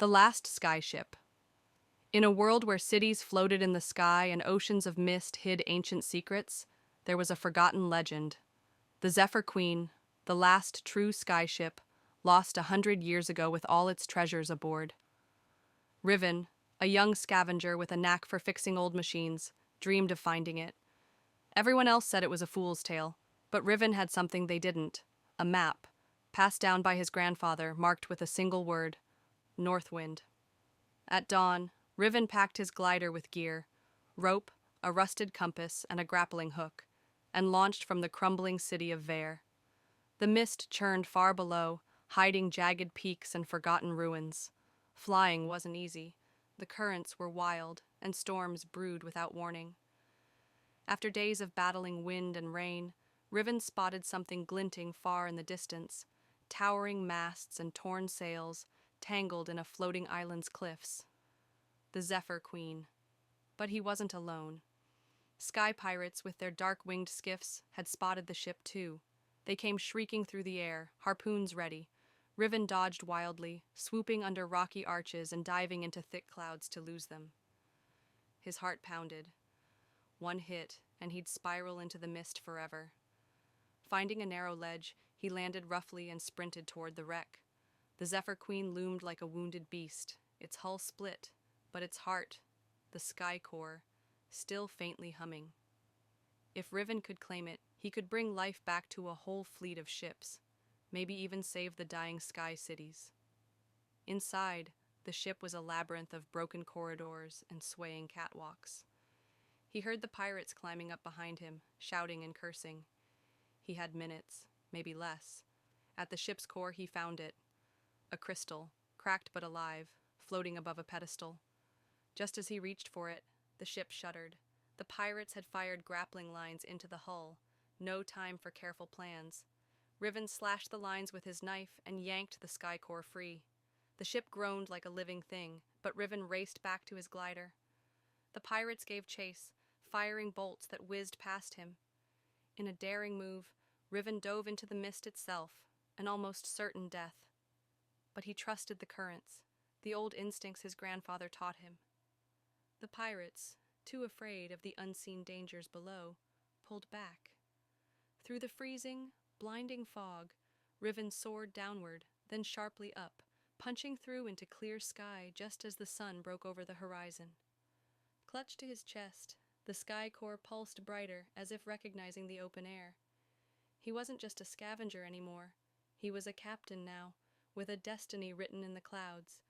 The Last Skyship. In a world where cities floated in the sky and oceans of mist hid ancient secrets, there was a forgotten legend. The Zephyr Queen, the last true skyship, lost 100 years ago with all its treasures aboard. Riven, a young scavenger with a knack for fixing old machines, dreamed of finding it. Everyone else said it was a fool's tale, but Riven had something they didn't: a map, passed down by his grandfather, marked with a single word: Northwind. At dawn, Riven packed his glider with gear, rope, a rusted compass, and a grappling hook, and launched from the crumbling city of Vare. The mist churned far below, hiding jagged peaks and forgotten ruins. Flying wasn't easy. The currents were wild, and storms brewed without warning. After days of battling wind and rain, Riven spotted something glinting far in the distance: towering masts and torn sails, tangled in a floating island's cliffs. The Zephyr Queen. But he wasn't alone. Sky pirates with their dark-winged skiffs had spotted the ship too. They came shrieking through the air, harpoons ready. Riven dodged wildly, swooping under rocky arches and diving into thick clouds to lose them. His heart pounded. One hit, and he'd spiral into the mist forever. Finding a narrow ledge, he landed roughly and sprinted toward the wreck. The Zephyr Queen loomed like a wounded beast, its hull split, but its heart, the sky core, still faintly humming. If Riven could claim it, he could bring life back to a whole fleet of ships, maybe even save the dying sky cities. Inside, the ship was a labyrinth of broken corridors and swaying catwalks. He heard the pirates climbing up behind him, shouting and cursing. He had minutes, maybe less. At the ship's core he found it, a crystal, cracked but alive, floating above a pedestal. Just as he reached for it, the ship shuddered. The pirates had fired grappling lines into the hull. No time for careful plans. Riven slashed the lines with his knife and yanked the sky core free. The ship groaned like a living thing, but Riven raced back to his glider. The pirates gave chase, firing bolts that whizzed past him. In a daring move, Riven dove into the mist itself, an almost certain death. But he trusted the currents, the old instincts his grandfather taught him. The pirates, too afraid of the unseen dangers below, pulled back. Through the freezing, blinding fog, Riven soared downward, then sharply up, punching through into clear sky just as the sun broke over the horizon. Clutched to his chest, the sky core pulsed brighter, as if recognizing the open air. He wasn't just a scavenger anymore. He was a captain now, with a destiny written in the clouds.